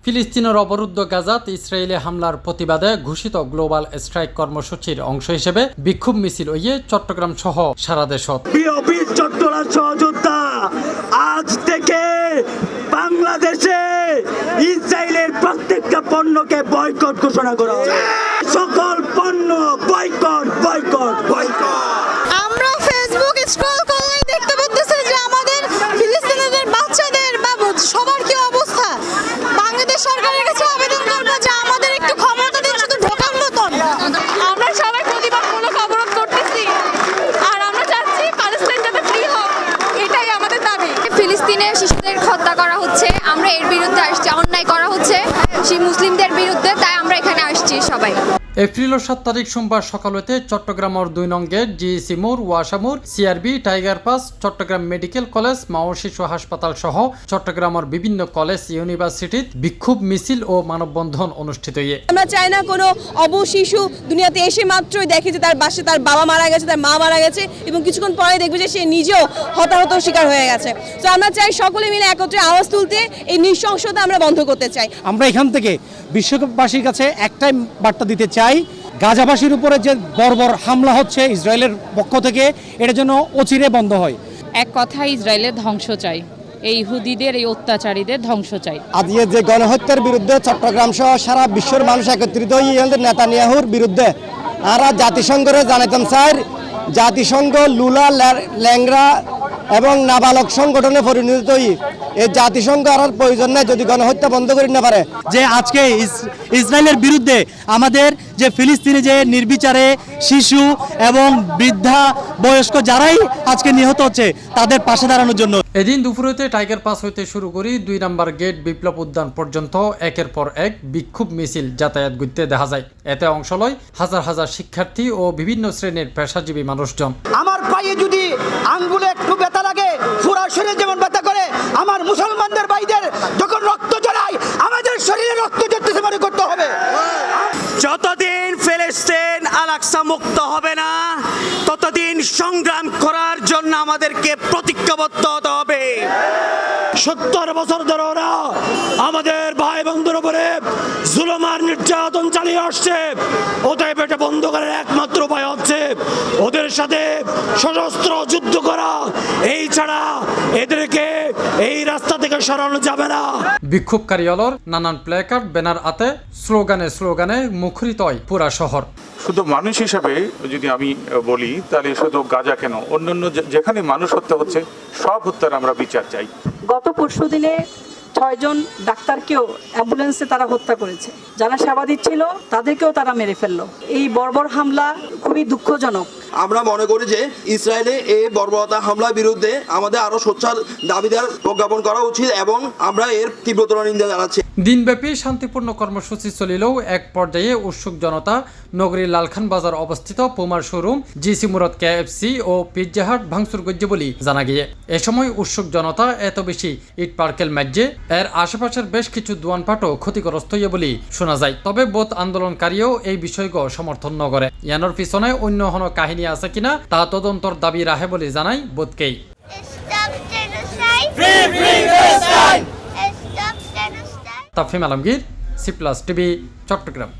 ফিলিস্তিনের অবরুদ্ধ গাজাত ইসরায়েলি হামলার প্রতিবাদে ঘোষিত গ্লোবাল স্ট্রাইক কর্মসূচির অংশ হিসেবে বিক্ষোভ মিছিল হইয়ে চট্টগ্রাম সহ সারা দেশত সহযোদ্ধা আজ থেকে বাংলাদেশে ইসরায়েলের প্রত্যেকটা পণ্যকে বয়কট ঘোষণা করা হবে। সকল পণ্য বয়কট বয়কট বয়কট। আমরা ফেসবুক স্ক্রল করলেই দেখতে পাচ্ছি যে আমাদের ফিলিস্তিনিদের বাচ্চাদের বাবদ সবার কি অবস্থা। বাংলাদেশ সরকারের কাছে আবেদন করব যে আমাদের একটু ক্ষমতা দিন, শুধু ঢোকার মতন। আমরা সবাই প্রতিবাদমূলক অবরোধ করতেছি, আর আমরা চাচ্ছি প্যালেস্টাইন যাতে ফ্রি হোক, এটাই আমাদের দাবি। ফিলিস্তিনের শিশুদের হত্যা করা হচ্ছে, আমরা এর বিরুদ্ধে আসছি। অন্যায় করা হচ্ছে সেই মুসলিমদের বিরুদ্ধে, তাই আমরা এখানে আসছি সবাই। এপ্রিল 7 তারিখ সোমবার সকাল হতে চট্টগ্রামের 2 নং গেট, জিইসি মোড়, ওয়াসামুর, CRB, Tiger Pass, Chittagong medical college, মাও শিশু হাসপাতাল সহ চট্টগ্রামের বিভিন্ন কলেজ ইউনিভার্সিটিত বিক্ষোভ মিছিল ও মানববন্ধন অনুষ্ঠিত হয়ে। আমরা চাই না কোনো অবশিশু দুনিয়াতে এসে মাত্রই দেখে যে তার বাসায় তার বাবা মারা গেছে, তার মা মারা গেছে, এবং কিছুক্ষণ পরে দেখবে যে সে নিজেও হতাহত শিকার হয়ে গেছে। তো আমরা চাই সকলে মিলে একত্রে আওয়াজ তুলতে, এই নৃশংসতা আমরা বন্ধ করতে চাই। আমরা এখান থেকে বিশ্ববাসীর কাছে একটাই বার্তা দিতে চাই, গাজাবাসীর উপরে যে বর্বর হামলা হচ্ছে ইসরায়েলের পক্ষ থেকে, এটা যেন অচিরে বন্ধ হয়। এক কথায় ইসরায়েলের ধ্বংস চাই, এই ইহুদিদের, এই অত্যাচারীদের ধ্বংস চাই। আজকে যে গণহত্যার বিরুদ্ধে চট্টগ্রাম সহ সারা বিশ্বের মানুষ একত্রিত হয়ে নেতানিয়াহুর বিরুদ্ধে আর জাতিসংঘের জানাতাম চাই, জাতিসংঘ লুলা ল্যাংরা এবং নাবালক সংগঠনে পরিণত হই এই জাতিসংঘ আর প্রয়োজন নাই যদি গণহত্যা বন্ধ করি না পারে। যে আজকে ইসরায়েলের বিরুদ্ধে আমাদের যে ফিলিস্তিনি যে নির্বিচারে শিশু এবং বৃদ্ধা বয়স্ক যারাই আজকে নিহত হচ্ছে তাদের পাশে দাঁড়ানোর জন্য এদিন দুপুরেতে টাইগার পাস হইতে শুরু করি 2 নম্বর গেট বিপ্লব উদ্যান পর্যন্ত একের পর এক বিক্ষোভ মিছিল যাতায়াত করতে দেখা যায়। এতে অংশ লয় হাজার হাজার শিক্ষার্থী ও বিভিন্ন শ্রেণীর পেশাজীবী মানুষজন। আমার পায়ে যদি আঙ্গুলে একটু ব্যথা লাগে, পুরো শরীরে যেমন ব্যথা করে, আমার মুসলমানদের ভাইদের যখন রক্ত ঝরায় আমাদের শরীরে রক্ত ঝরতেছে মনে করতে হবে। যতদিন ফিলিস্তিন আল-আকসা মুক্ত হবে না, ততদিন সংগ্রাম করার জন্য আমাদেরকে প্রতিজ্ঞাবদ্ধ হতে হবে। 70 বছর ধরে ওরা আমাদের ভাই বন্ধুর উপরে জুলুম আর নির্যাতন চালিয়ে আসছে। অতএব এটা বন্ধ করার একমাত্র উপায় হচ্ছে ওদের সাথে সশস্ত্র যুদ্ধ করা, এই ছাড়া এদেরকে এই রাস্তা থেকে সরানো যাবে না। বিক্ষোভকারী হলর নানান প্ল্যাকার্ড, ব্যানার আতে স্লোগানে মুখরিত হয় পুরা শহর। শুধু মানুষ হিসাবে যদি আমি বলি তাহলে শুধু গাজা কেন, অন্যান্য যেখানে মানুষ হত্যা হচ্ছে সব হত্যার আমরা বিচার চাই। গত পরশুদিনে 6 জন ডাক্তারকেও অ্যাম্বুলেন্সে তারা হত্যা করেছে, যারা সেবা দিচ্ছিল তাদেরকেও তারা মেরে ফেললো। এই বর্বর হামলা খুবই দুঃখজনক। আমরা মনে করি যে ইসরায়েলে এই বর্বরতা হামলার বিরুদ্ধে আমাদের আরো সোচ্চার দাবিদার প্রজ্ঞাপন করা উচিত এবং আমরা এর তীব্রতর নিন্দা জানাচ্ছি। দিনব্যাপী শান্তিপূর্ণ কর্মসূচি চলিলেও এক পর্যায়ে উৎসুক জনতা নগরীর লালখান বাজার অবস্থিত পুমার শোরুম, জিসি মুরাদ কেএফসি ও পিৎজা হাট ভাঙচুর গজ্জে বলি জানা গিয়ে। এ সময় উৎসুক জনতা এত বেশি ইট পার্কেল ম্যাজে এর আশেপাশের বেশ কিছু দোয়ানপাটও ক্ষতিগ্রস্ত হইয়া বলি শোনা যায়। তবে বোধ আন্দোলনকারীও এই বিষয়কে সমর্থন ন করে। ইয়ানোর পিছনে অন্য কোনো কাহিনী আছে কিনা তা তদন্তর দাবি রাখে বলে জানাই বোধকেই। তাফহিম আলমগীর, সি+ টিভি, চট্টগ্রাম।